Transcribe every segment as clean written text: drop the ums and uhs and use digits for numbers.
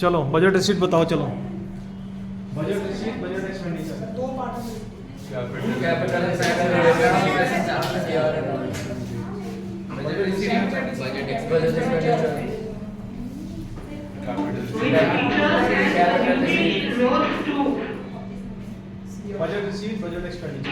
चलो budget receipt बताओ। चलो बजट रिसीट, बजट एक्सपेंडिचर। दो पार्ट में capital budget receipt, budget expenditure.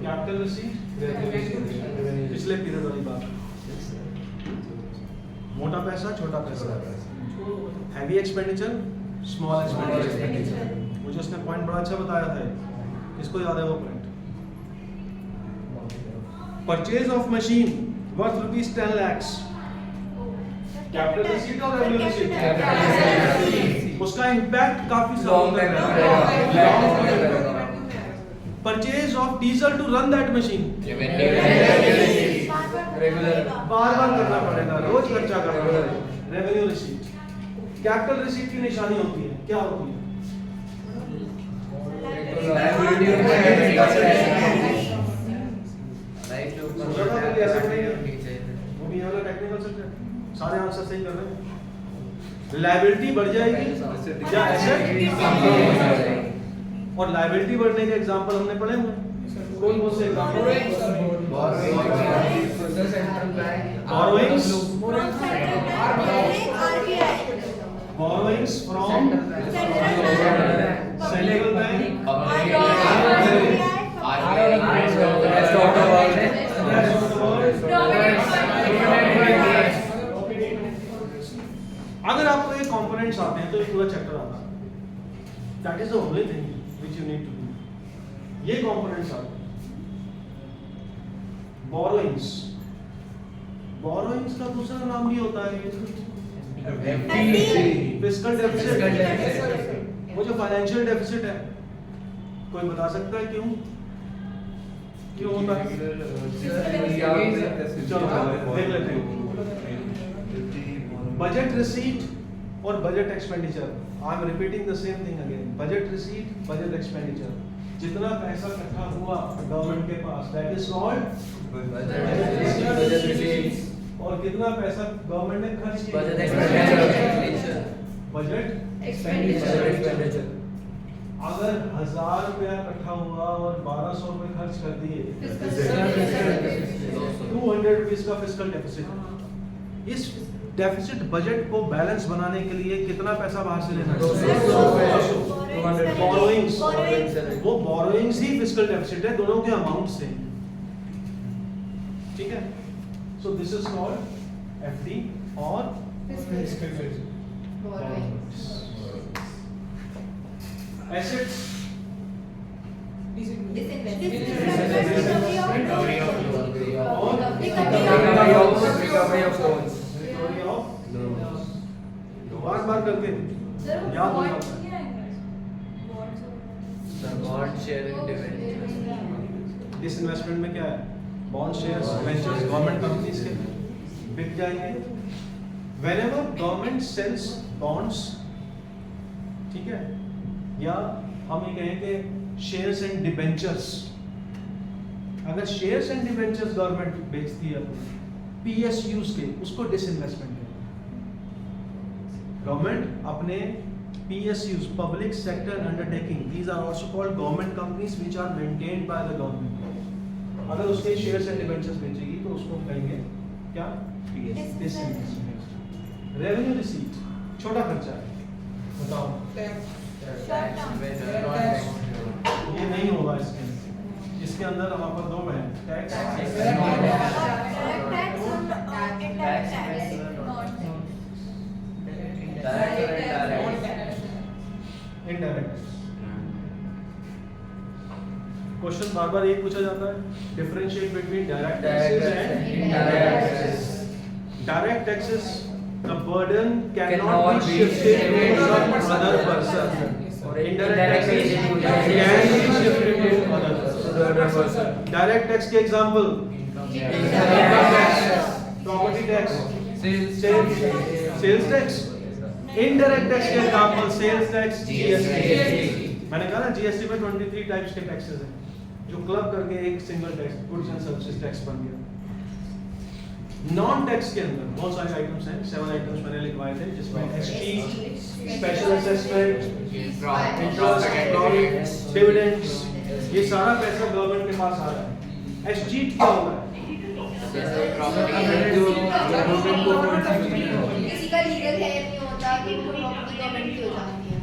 Capital receipt, पिछले पीरियड वाली बात। मोटा पैसा, छोटा पैसा। Heavy expenditure, small expenditure. मुझे उसने पॉइंट बड़ा अच्छा बताया था। इसको याद है वो point? Purchase of machine worth ₹10 lakhs। Capital receipt और रेवेन्यू रिसीट, उसका इम्पैक्ट काफी purchase of diesel to run that machine, बार बार करना पड़ेगा, रोज खर्चा करना पड़ेगा। Revenue receipt. कैपिटल रिसीट की निशानी होती है, क्या होती है? टेक्निकल सब्जेक्ट, सारे आंसर सही कर रहे हैं। लायबिलिटी बढ़ जाएगी या एसेट? और लायबिलिटी बढ़ने के एग्जांपल हमने पढ़े हुए। कौन कौन से example? Borrowings, borrowings from central bank, अगर आपको ये कंपोनेंट्स आते हैं तो ये पूरा चैप्टर आता है। That is the only thing which you need to do. ये कंपोनेंट्स आते हैं। बोरोइंग्स, बोरोइंग्स का दूसरा नाम भी होता है फिस्कल डेफिसिट। वो जो फाइनेंशियल डेफिसिट है, कोई बता सकता है क्यों क्यों होता है? चलो देख लेते हैं। बजट रिसीट और budget expenditure. I am repeating the same thing again. Budget receipt, budget expenditure. जितना पैसा इकट्ठा हुआ गवर्नमेंट के पास, that is called budget receipt. और कितना पैसा गवर्नमेंट ने खर्च किया, बजट एक्सपेंडिचर। Budget expenditure. अगर 1000 रुपया इकट्ठा हुआ और 1200 रुपए खर्च कर दिए, 200 रुपीज का फिस्कल डेफिसिट। इस डेफिसिट बजट को बैलेंस बनाने के लिए कितना पैसा बाहर से लेना है? 200। बोरोइंग्स, वो बोरोइंग्स ही फिस्कल डेफिसिट है, दोनों के अमाउंट से। ठीक है? सो दिस इज कॉल्ड एफडी और एसेट्स, बार बार करके याद हो जाता है। डिसइन्वेस्टमेंट में क्या है? Bond, shares, ventures, government companies के बिक जाएंगे। व्हेनेवर गवर्नमेंट सेल्स बॉन्ड्स, ठीक है, या हम ये कहें कि शेयर्स एंड डिबेंचर्स। अगर शेयर्स एंड डिबेंचर्स गवर्नमेंट बेचती है पीएसयूज के, उसको डिसइन्वेस्टमेंट है। गवर्नमेंट अपने PSUs, public sector undertaking, these are also called government companies which are maintained by the government। अगर उसके शेयर्स एंड डिबेंचर्स बेचेगी तो उसको कहेंगे क्या? डिसइन्वेस्टमेंट। रेवेन्यू रिसीट, छोटा खर्चा है, बताओ। ये नहीं होगा इसके अंदर। वहाँ पर दो हैं, टैक्स, इनडायरेक्ट। क्वेश्चन बार बार एक पूछा जाता है, differentiate between direct taxes and indirect taxes. Direct taxes, the burden cannot be shifted to some other person, or indirect taxes can be shifted to other person। Direct tax के example, property tax, sales tax, indirect tax के example sales tax, GST. मैंने कहा ना GST में 23 types के taxes हैं जो club करके एक single tax goods and services tax बन गया। नॉन टैक्स के अंदर बहुत सारे आइटम्स हैं, 7 आइटम्स मैंने लिखवाए थे जिसमें exchange, special assessment, interest, dividends, ये सारा पैसा गवर्नमेंट के पास आ रहा है। एक्सचेंज क्या होता है? किसी का लीगल है नहीं होता कि प्रॉपर्टी गवर्नमेंट की हो जाती है।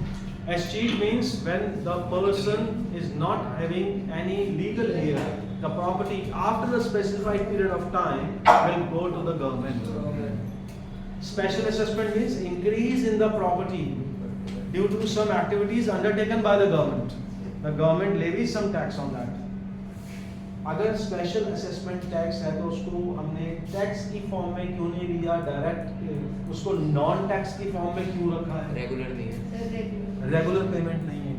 Escheat means when the person is not having any legal heir, the property after the specified period of time will go to the government. Special assessment means increase in the property due to some activities undertaken by the government. The government levies some tax on that. अगर special assessment tax है तो उसको हमने tax की form में क्यों नहीं लिया, डायरेक्ट उसको नॉन टैक्स की फॉर्म में क्यों रखा है? रेगुलर नहीं है, रेगुलर पेमेंट नहीं है।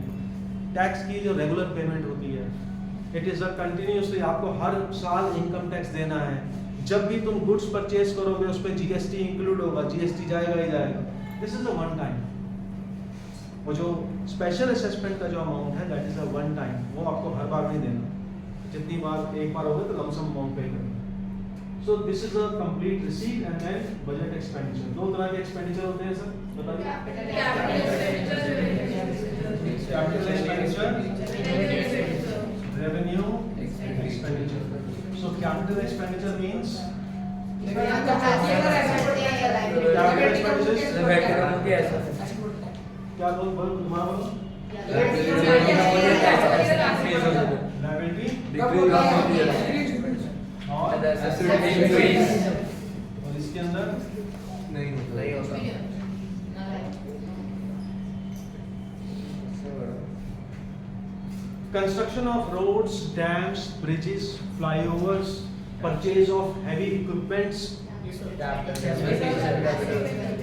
टैक्स की जो रेगुलर पेमेंट होती है इट इज अ कंटिन्यूअसली, आपको हर साल इनकम टैक्स देना है। जब भी तुम गुड्स परचेज करोगे उस पर जीएसटी इंक्लूड होगा, जीएसटी जाएगा ही जाएगा। This is a one time. वो जो स्पेशल असेसमेंट का जो अमाउंट है that is a one time, वो आपको हर बार नहीं देना, जितनी बार एक बार होगा तो लमसम अमाउंट पे करना। So this is a complete receipt and then budget expenditure. दो तरह के एक्सपेंडिचर होते हैं सर, बताइए। Capital expenditure, revenue expenditure. So capital expenditure means क्या बोल तुम्हारा बोलो और इसके अंदर नहीं होता। Construction of roads, dams, bridges, flyovers, purchase of heavy equipments.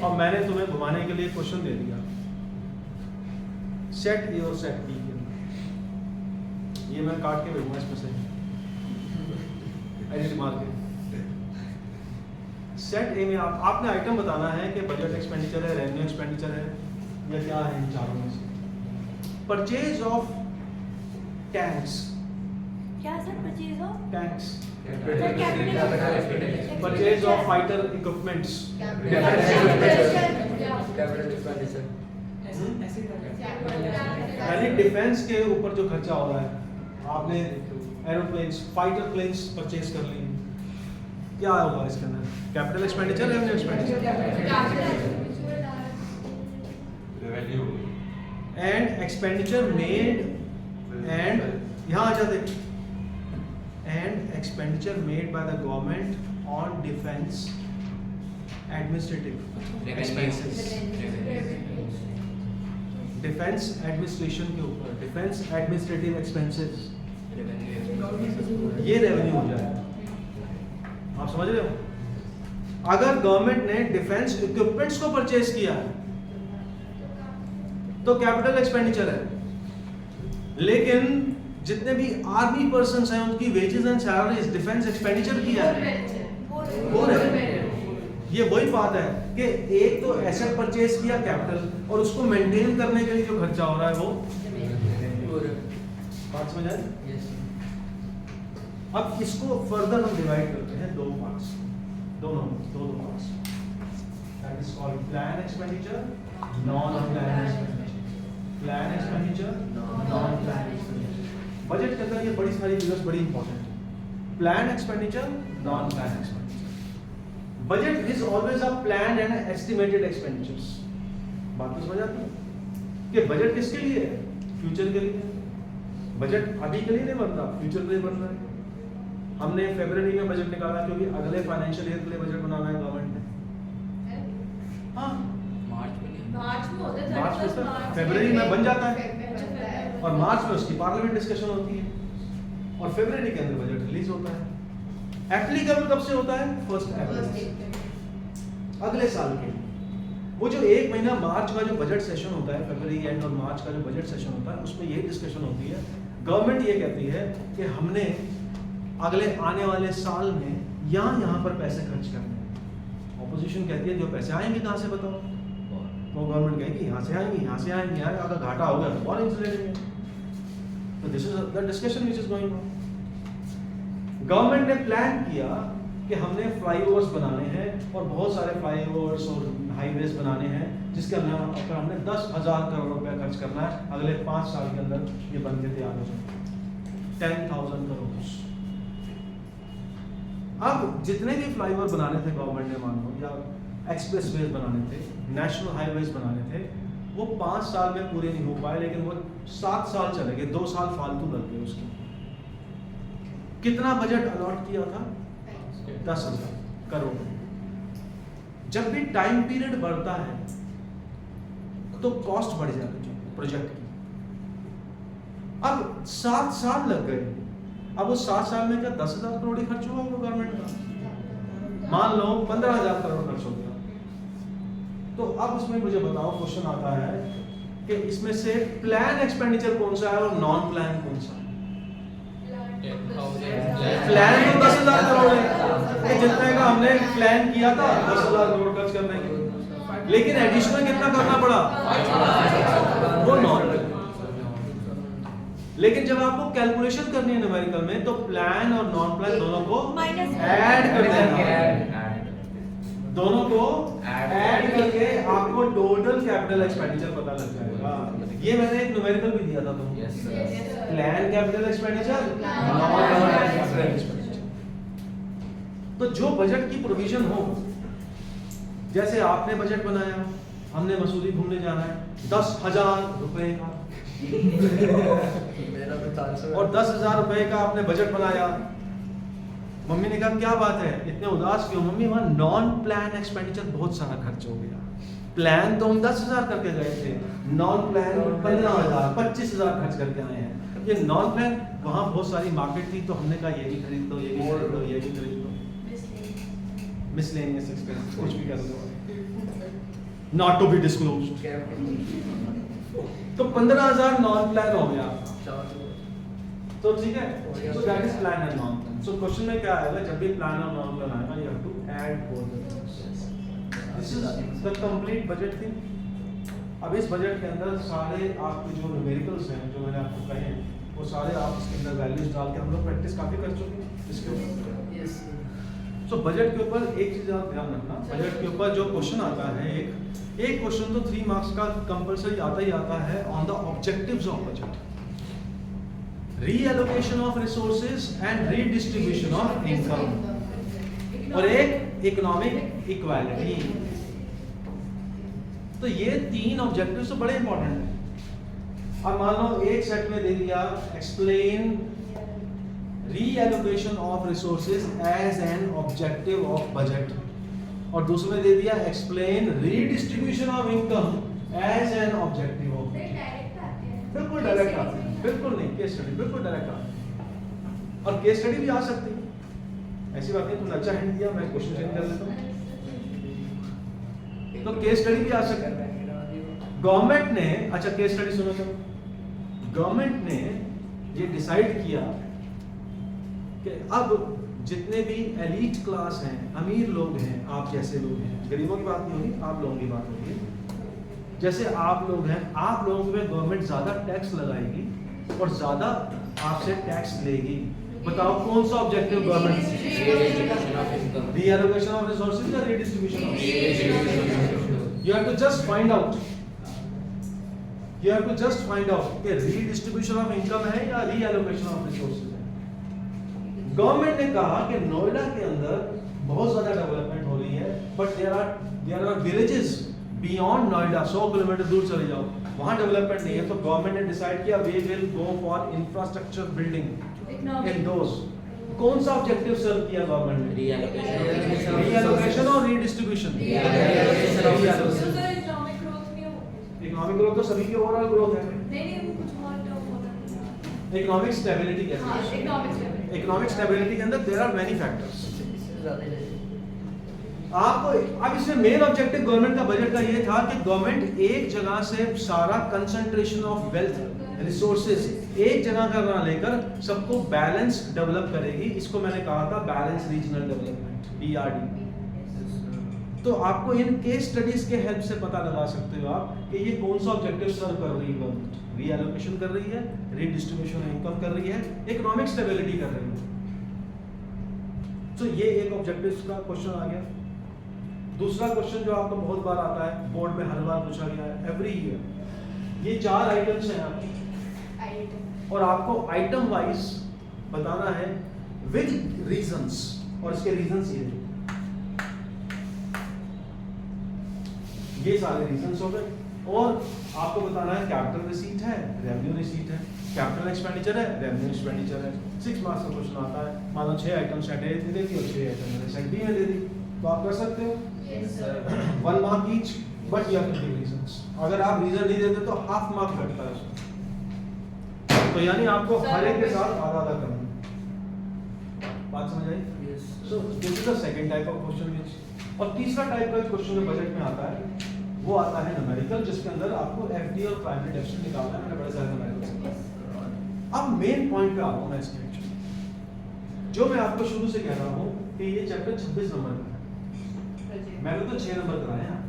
और मैंने तुम्हें घुमाने के लिए क्वेश्चन दे दिया, सेट ए और सेट बी के, ये मैं काट के भेजूंगा इसमें से एडिट मार के। सेट ए में आपने आइटम बताना है कि बजट एक्सपेंडिचर है, रेवेन्यू एक्सपेंडिचर है या क्या है इन चारों में से। परचेज ऑफ टैंक्स, क्या sir? Purchase of tanks, capital, purchase of fighter equipments, यानी डिफेंस के ऊपर जो खर्चा हो रहा है, आपने एरोप्लेन्स, फाइटर प्लेन्स परचेज कर ली, क्या होगा इसके अंदर? Capital expenditure, revenue expenditure, revenue and expenditure made and यहाँ आ जाते and expenditure made by the government on defence administrative expenses. Defence administration के ऊपर डिफेंस एडमिनिस्ट्रेटिव एक्सपेंसेस, ये रेवेन्यू हो जाएगा। आप समझ रहे हो? अगर गवर्नमेंट ने डिफेंस इक्विपमेंट्स को परचेज किया तो कैपिटल एक्सपेंडिचर है, लेकिन जितने भी आर्मी पर्सन्स हैं उनकी wages and salaries defence expenditure किया है, वो है। ये वही बात है कि एक तो एसेट परचेज किया कैपिटल, और उसको मेंटेन करने के लिए जो खर्चा हो रहा है वो बात समझ आई? अब इसको फर्दर हम डिवाइड करते हैं दो पार्ट्स, दो parts, that is called plan expenditure, non plan expenditure. Plan expenditure, non plan expenditure. Budget के अंदर ये बड़ी सारी फिगर्स बड़ी इंपॉर्टेंट है। Plan expenditure, non plan expenditure. Budget is always a plan and estimated expenditures. बात तो समझ आती है कि बजट किसके लिए है? फ्यूचर के लिए। बजट अभी के लिए नहीं बन रहा, फ्यूचर के लिए बन रहा है। हमने फरवरी में बजट निकाला क्योंकि अगले फाइनेंशियल ईयर के लिए बजट बनाना है गवर्नमेंट ने। हाँ, मार्च में होता है, मार्च में फरवरी में बन जाता है और मार्च में उसकी पार्लियामेंट डिस्कशन होती है और फरवरी के अंदर बजट रिलीज होता है। एप्लीकेबल कब से होता है? 1 अप्रैल अगले साल के। वो जो एक महीना मार्च का जो बजट सेशन होता है, फरवरी एंड और मार्च का जो बजट सेशन होता है, उसमें यही डिस्कशन होती है। गवर्नमेंट ये कहती है कि हमने अगले आने वाले साल में यहाँ पर पैसे खर्च करने हैं। अपोजिशन कहती है जो पैसे आएंगे कहाँ से बताओ, वो गवर्नमेंट कहेगी यहाँ से आएंगे, यहाँ से आएंगे, यहाँ अगर घाटा हो गया तो और इंच ले लेंगे। तो this is the discussion which is going on. Government ने प्लान किया कि हमने फ्लाईओवर्स बनाने हैं और बहुत सारे फ्लाईओवर्स और हाईवेज बनाने हैं जिसके अंदर हमने 10,000 करोड़ रुपया खर्च करना है अगले 5 साल के अंदर, ये बन के तैयार हो जाए 10,000 करोड़। अब जितने भी फ्लाईओवर बनाने थे गवर्नमेंट ने, मान लो, या एक्सप्रेसवेज बनाने थे, नेशनल हाईवेज बनाने थे, वो 5 साल में पूरे नहीं हो पाए, लेकिन वो 7 साल चले गए, 2 साल फालतू लग गए उसके। कितना बजट अलॉट किया था? 10,000 करोड़। जब भी टाइम पीरियड बढ़ता है तो कॉस्ट बढ़ जाती है प्रोजेक्ट की। अब 7 साल लग गए, अब वो 7 साल में क्या 10,000 करोड़ ही खर्च हुआ होगा गवर्नमेंट का? मान लो 15,000 करोड़ खर्च हो गया, तो अब उसमें मुझे बताओ, क्वेश्चन आता है कि इसमें से प्लान एक्सपेंडिचर कौन सा है और नॉन प्लान कौन सा है? प्लान तो 10,000 करोड़ है, जितने का हमने प्लान किया था 10,000 करोड़ खर्च करने के, लेकिन एडिशनल कितना करना पड़ा? वो नॉन। लेकिन जब आपको कैलकुलेशन करनी है न्यूमेरिकल में, तो प्लान और नॉन प्लान दोनों को ऐड कर देना, दोनों को ऐड करके आपको टोटल कैपिटल एक्सपेंडिचर पता लग जाएगा। ये मैंने एक न्यूमेरिकल भी दिया था तुमको, plan capital expenditure, non capital expenditure. तो जो बजट की प्रोविजन हो, जैसे आपने बजट बनाया, हमने मसूरी घूमने जाना है 10,000 रुपए का मेरा तो 400 और 10,000 रुपए का आपने बजट बनाया। मम्मी ने कहा क्या बात है, इतने उदास क्यों? मम्मी वहाँ नॉन प्लान एक्सपेंडिचर बहुत सारा खर्च हो गया। प्लान तो हम 10,000 करके गए थे, नॉन प्लान 15,000 25,000 खर्च करके आए हैं। ये नॉन प्लान, वहाँ बहुत सारी मार्केट थी, तो हमने कहा ये भी खरीद लो, ये भी खरीद लो, ये भी खरीद लो, मिसलेनियस एक्सपेंस, कुछ भी कर लो, नॉट टू बी डिस्क्लोज्ड। तो 15,000 नॉन प्लान हो गया, तो ठीक है। So that is plan and non plan. So question में क्या आएगा, जब भी प्लान और नॉन प्लान आएगा, you have to add both the things. This is the complete budget thing. अब इस बजट के अंदर सारे आपके जो न्यूमेरिकल्स हैं, जो मैंने आपको कहे हैं, वो सारे आप इसके अंदर वैल्यूज डाल के, हम लोग प्रैक्टिस काफी कर चुके हैं इसके ऊपर। सो बजट के ऊपर एक चीज आप ध्यान रखना, बजट के ऊपर जो क्वेश्चन आता है, एक क्वेश्चन तो 3 मार्क्स का कंपल्सरी आता ही आता है on the objectives of budget, reallocation of resources and redistribution of income, और एक इकोनॉमिक इक्वालिटी। तो ये 3 ऑब्जेक्टिव्स तो बड़े इंपॉर्टेंट हैं। अब मान लो एक सेट में दे दिया explain reallocation of resources as an objective of budget, और दूसरे में दे दिया explain redistribution of income as an objective of. बिल्कुल डायरेक्ट आते हैं, बिल्कुल नहीं केस स्टडी, बिल्कुल डायरेक्ट आते हैं। और केस स्टडी भी आ सकती है, ऐसी बात नहीं। तुमने अच्छा हिंट दिया, मैं क्वेश्चन चेंज कर लेता हूँ, तो केस स्टडी भी आ सकती है। गवर्नमेंट ने, अच्छा केस स्टडी सुनो, चलो, गवर्नमेंट ने ये डिसाइड किया कि अब जितने भी एलीट क्लास हैं, अमीर लोग हैं, आप जैसे लोग हैं, गरीबों की बात नहीं होगी, आप लोगों की बात होगी, जैसे आप लोग हैं, आप लोगों पे गवर्नमेंट ज्यादा टैक्स लगाएगी और ज्यादा आपसे टैक्स लेगी। बताओ कौन सा objective government? Reallocation of resources या redistribution of? You have to just find out, you have to just find out कि रीडिस्ट्रीब्यूशन ऑफ इनकम है या रीएलोकेशन ऑफ रिसोर्सेज है। गवर्नमेंट ने कहा कि नोएडा के अंदर बहुत ज्यादा डेवलपमेंट हो रही है, but there are villages beyond Noida, 100 kilometre दूर चले जाओ, वहां डेवलपमेंट नहीं है। तो गवर्नमेंट ने डिसाइड किया we will go for infrastructure building in those. कौन सा ऑब्जेक्टिव सर्व किया गवर्नमेंट ने? रीएलोकेशन और रीडिस्ट्रीब्यूशन। इकोनॉमिक ग्रोथ तो सभी की ओवरऑल ग्रोथ है। इकोनॉमिक स्टेबिलिटी कहते हैं। इकोनॉमिक स्टेबिलिटी के अंदर देयर आर मेनी फैक्टर्स। आपको अब इसमें मेन ऑब्जेक्टिव गवर्नमेंट का बजट का ये था कि गवर्नमेंट एक जगह से सारा कंसंट्रेशन ऑफ वेल्थ रिसोर्सेज एक जगह का ना लेकर सबको बैलेंस डेवलप करेगी। इसको मैंने कहा था बैलेंस रीजनल डेवलपमेंट, BRD। तो आपको इन केस स्टडीज के हेल्प से पता लगा सकते हो आप कि ये कौन सा ऑब्जेक्टिव सर्व कर रही है गवर्नमेंट, रीएलोकेशन कर रही है, रीडिस्ट्रीब्यूशन इनकम कर रही है, इकोनॉमिक स्टेबिलिटी कर रही है। तो ये एक ऑब्जेक्टिव का क्वेश्चन आ गया। दूसरा क्वेश्चन जो आपको बहुत बार आता है, बोर्ड में हर बार पूछा गया है, एवरी ईयर, ये 4 आइटम्स हैं आपके और आपको आइटम वाइज बताना है विद रीजंस, और इसके रीजंस ये सारे रीजंस हो गए। और आपको बताना है कैपिटल रिसीट है, रेवेन्यू रिसीट है, कैपिटल एक्सपेंडिचर है, रेवेन्यू एक्सपेंडिचर है। 6 मार्क्स का क्वेश्चन आता है, मान लो 6 आइटम सेट ए दे दी और 6 आइटम सेट बी में दे दी, तो आप कर सकते हो। Yes, sir. 1 mark each, but you have to give reasons. अगर आप रीजन नहीं देते तो हाफ मार्क घटता है उसमें। तो यानी आपको हर एक के साथ आधा आधा करना है। बात समझ आई? Yes. So this is the second type of question which. और तीसरा टाइप का क्वेश्चन जो बजट में आता है वो आता है न्यूमेरिकल, जिसके अंदर आपको एफडी और प्राइमरी डेफिसिट निकालना है। मैंने बड़े सारे न्यूमेरिकल। अब मेन पॉइंट पे आ रहा हूं मैं इसके एक्चुअली, जो मैं आपको शुरू से कह रहा हूं कि ये चैप्टर 26 नंबर का है, मैंने तो 6 नंबर कराए हैं,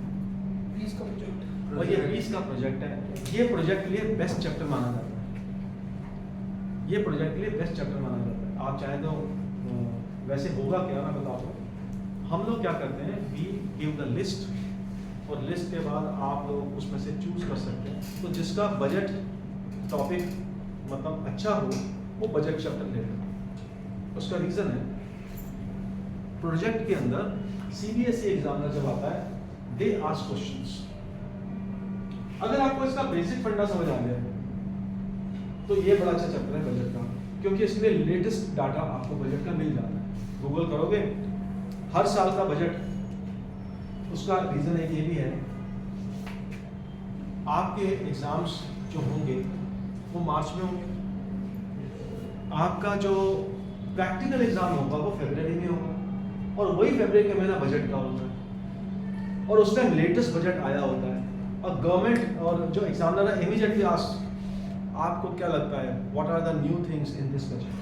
20 का प्रोजेक्ट और ये 20 का प्रोजेक्ट है। ये प्रोजेक्ट के लिए बेस्ट चैप्टर माना जाता है, ये प्रोजेक्ट के लिए बेस्ट चैप्टर माना जाता है। आप चाहे तो वैसे होगा क्या, मैं बताऊँ। हम लोग क्या करते हैं, वी गिव द लिस्ट, और लिस्ट के बाद आप लोग उसमें से चूज कर सकते हैं। तो जिसका बजट टॉपिक मतलब अच्छा हो वो बजट चैप्टर लेगा। उसका रीजन है, प्रोजेक्ट के अंदर सीबीएसई एग्जामिनर जब आता है, दे आस्क क्वेश्चंस। अगर आपको इसका बेसिक फंडा समझ आ गया तो ये बड़ा अच्छा चैप्टर है बजट का, क्योंकि इसमें लेटेस्ट डाटा आपको बजट का मिल जाता है। गूगल करोगे हर साल का बजट, उसका रीजन एक ये भी है, आपके एग्जाम्स जो होंगे वो मार्च में होंगे, आपका जो प्रैक्टिकल एग्जाम होगा वो फरवरी में होगा, और वही फरवरी का महीना बजट का होता है, और उस टाइम लेटेस्ट बजट आया होता है। और गवर्नमेंट और जो एग्जामिनर है इमीडिएटली आस्क, आपको क्या लगता है what are the new things in this budget,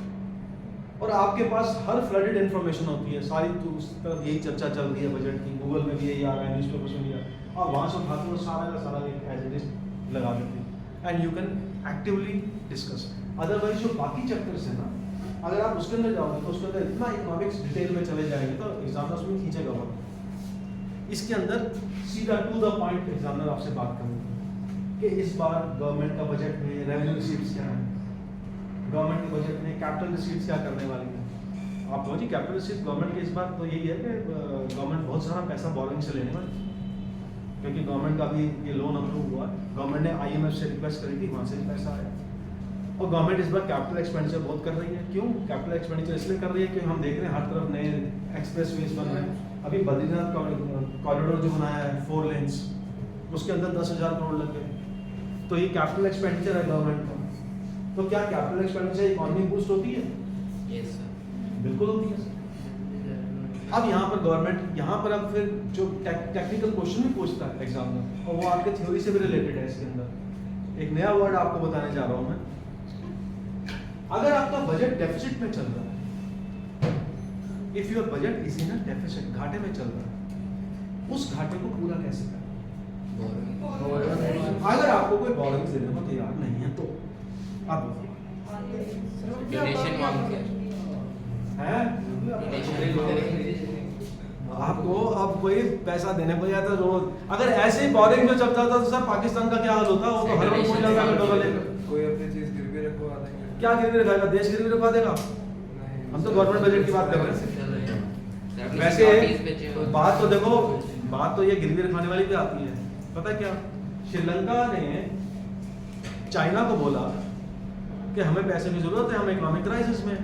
और आपके पास हर फ्लडेड इन्फॉर्मेशन होती है सारी, तो उस तरफ यही चर्चा चल रही है बजट की, गूगल में भी यही आ रहा है, न्यूज़पेपर्स में भी आ रहा है, और वहाँ से उठाते हो सारा का सारा एक एज इट इज लगा देते हैं, and you can actively discuss. Otherwise जो बाकी चैप्टर्स हैं ना, अगर आप उसके अंदर जाओगे तो उसके अंदर इतना इकोनॉमिक्स डिटेल में चले जाएंगे तो एग्जामिनर उसमें खींचेगा बहुत। इसके अंदर सीधा टू द पॉइंट एग्जामिनर आपसे बात करेंगे कि इस बार गवर्नमेंट का बजट में रेवेन्यू रिसीट्स क्या है, गवर्नमेंट के बजट में कैपिटल रिसीट्स क्या करने वाली है। आप बोलिए कैपिटल रिसीट्स गवर्नमेंट की इस बार तो यही है कि गवर्नमेंट बहुत सारा पैसा बोरिंग से लेने वाली, क्योंकि गवर्नमेंट का भी ये लोन अप्रूव हुआ, गवर्नमेंट ने आईएमएफ से रिक्वेस्ट करी थी, वहाँ से भी पैसा आया। और गवर्नमेंट इस बार कैपिटल एक्सपेंडिचर बहुत कर रही है। क्यों कैपिटल एक्सपेंडिचर इसलिए कर रही है कि हम देख रहे हैं हर तरफ नए एक्सप्रेसवेज बन रहे हैं। अभी बद्रीनाथ कॉरिडोर जो बनाया है 4 लेन्स, उसके अंदर 10,000 करोड़ लग गए, तो ये कैपिटल एक्सपेंडिचर है गवर्नमेंट का। तो क्या कैपिटल एक्सपेंडिचर इकोनॉमी बूस्ट होती है? यस सर, बिल्कुल होती है। अब यहाँ पर गवर्नमेंट, यहाँ पर अब फिर जो टेक्निकल क्वेश्चन भी पूछता है एग्जामिनर, और वो आपके थ्योरी से भी रिलेटेड है। इसके अंदर एक नया वर्ड आपको बताने जा रहा हूँ मैं। अगर आपका बजट डेफिसिट में चल रहा है, if your budget is in a deficit, घाटे में चल रहा है, उस घाटे को पूरा कैसे करें? अगर आपको कोई बोरिंग देने को तैयार नहीं है तो अब डोनेशन मांगते है आपको अब कोई पैसा देने को जाता रोज। अगर ऐसे ही बोरिंग जो चलता था तो सर पाकिस्तान का क्या हाल होता? वो तो हर रोज कोई लगा के डबल लेकर कोई अपनी चीज गिरवी रखवा देंगे। क्या गिरवी रखाएगा? देश गिरवी रखवा देगा? हम तो गवर्नमेंट बजट की बात कर रहे हैं। वैसे बात तो देखो, बात तो ये गिरवी रखवाने वाली भी आती है। पता क्या, श्रीलंका ने चाइना को बोला कि हमें पैसे की जरूरत है, हम इकोनॉमिक क्राइसिस में,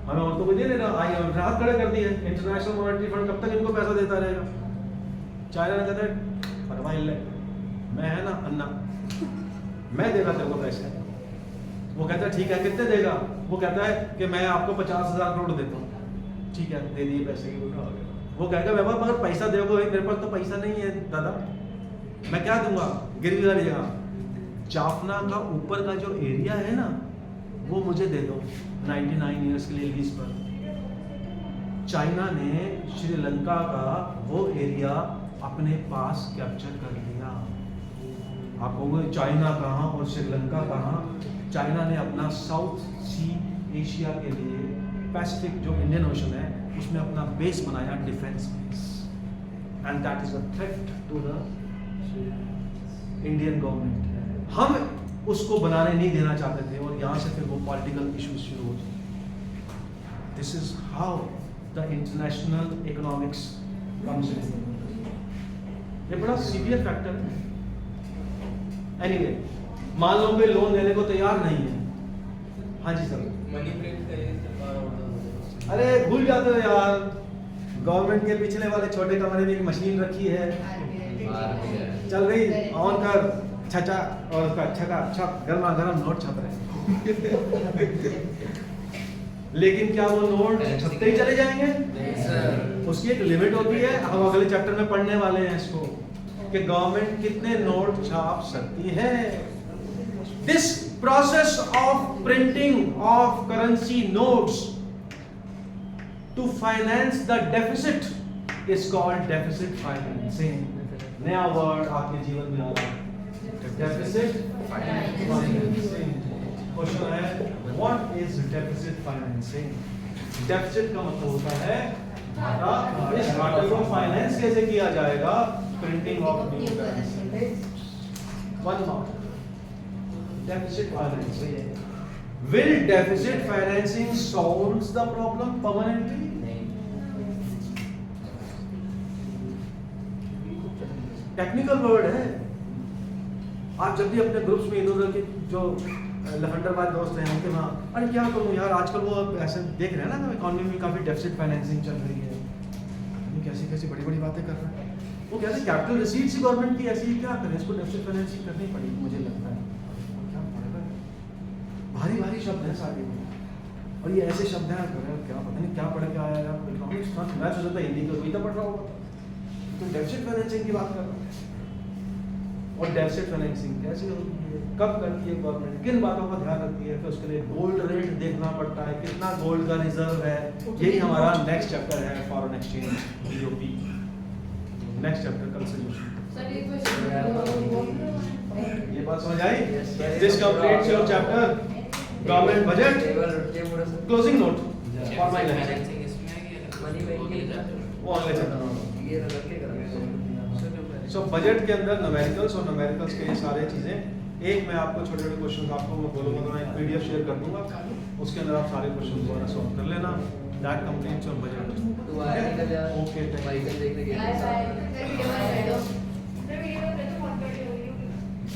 हमें और तो कोई दे देगा। IMF ने हाथ खड़े कर दिए, इंटरनेशनल मॉनेटरी फंड कब तक इनको पैसा देता रहेगा? चाइना ने कहता है परवाह ले, मैं है ना अन्ना, मैं देगा तेरे को पैसे। वो कहता है ठीक है, कितने देगा? वो कहता है कि मैं आपको 50,000 करोड़ देता हूँ। ठीक है, दे दिए पैसे की। वो कहेगा मेरे पास मगर पैसा दोगे, मेरे पास तो पैसा नहीं है दादा, मैं क्या दूंगा गिरवी वाली जगह? जाफना का ऊपर का जो एरिया है ना, वो मुझे दे दो 99 ईयर्स के लिए लीज पर। चाइना ने श्रीलंका का वो एरिया अपने पास कैप्चर कर लिया। आप कहोगे चाइना कहाँ और श्रीलंका कहाँ? चाइना ने अपना साउथ सी एशिया के लिए पैसिफिक जो इंडियन ओशन है उसमें अपना बेस बनाया, defence base, and that is a threat to the Indian government. हम उसको बनाने नहीं देना चाहते थे और यहाँ से फिर वो पॉलिटिकल इश्यूज शुरू हो जाए। This is how the international economics comes in. ये बड़ा सीवियर फैक्टर है। एनीवे, मान लो कि लोन देने को तैयार नहीं है। हाँ जी सर। मनी प्रिंट का ये सरकार ऑर्डर। अरे भूल जाते हो यार, गवर्नमेंट के पिछले वाले छोटे कमरे में एक मशीन रखी है, चल गई, ऑन कर, छचा और उसका छका छक गर्मा गर्म नोट छप रहे। लेकिन क्या वो नोट छपते ही चले जाएंगे? उसकी एक लिमिट होती है। हम अगले चैप्टर में पढ़ने वाले हैं इसको कि गवर्नमेंट कितने नोट छाप सकती है। This process of printing of currency notes to finance the deficit is called deficit financing. नया वर्ड आपके जीवन में आ रहा है, डेफिसिट फाइनेंसिंग। क्वेश्चन है what is deficit financing? Deficit का मतलब होता है घाटा। इस घाटे को फाइनेंस कैसे किया जाएगा? Printing of new currency. One mark. Deficit financing. Will deficit financing solves the problem permanently? Technical word है। आप जब भी अपने ग्रुप्स में इधर के जो लफंडरबाज दोस्त हैं उनके वहाँ, अरे क्या करूँ यार, आजकल वो ऐसे देख रहे हैं ना इकोनॉमी में काफ़ी डेफिसिट फाइनेंसिंग चल रही है, कैसी कैसी बड़ी बड़ी बातें कर रहे हैं। वो कहते हैं कैपिटल रिसीट्स ही गवर्नमेंट की ऐसी, क्या करें, इसको डेफिसिट फाइनेंसिंग करनी पड़ेगी मुझे लगता है। क्या पड़ेगा, भारी भारी शब्द हैं सारे, और ये ऐसे शब्द हैं क्या पता नहीं क्या पढ़ के आया यार इकोनॉमिक्स। मैं सोचता था हिंदी का कोई तो पढ़ रहा होगा, तो डेफिसिट फाइनेंसिंग की बात कर रहा हूँ। और डेफिसिट फाइनेंसिंग कैसे होती है, कब करती है गवर्नमेंट, किन बातों का ध्यान रखती है, फिर उसके लिए गोल्ड रेट देखना पड़ता है, कितना गोल्ड का रिजर्व है। यही हमारा नेक्स्ट चैप्टर है, foreign exchange, BOP. Next chapter कल से ये बात समझ आई? This completes your chapter government budget. Closing note for my lecture, वो अगले चैप्टर में। सो बजट के अंदर न्यूमेरिकल्स और न्यूमेरिकल्स के ये सारे चीजें, एक मैं आपको छोटे छोटे क्वेश्चन आपको मैं बोलूँगा तो मैं एक पीडीएफ शेयर कर दूंगा, उसके अंदर आप सारे क्वेश्चन दोबारा सॉल्व कर लेना। That completes your budget. Okay,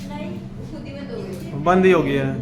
नहीं, खुद ही बंद हो गई। बंद ही हो गया है।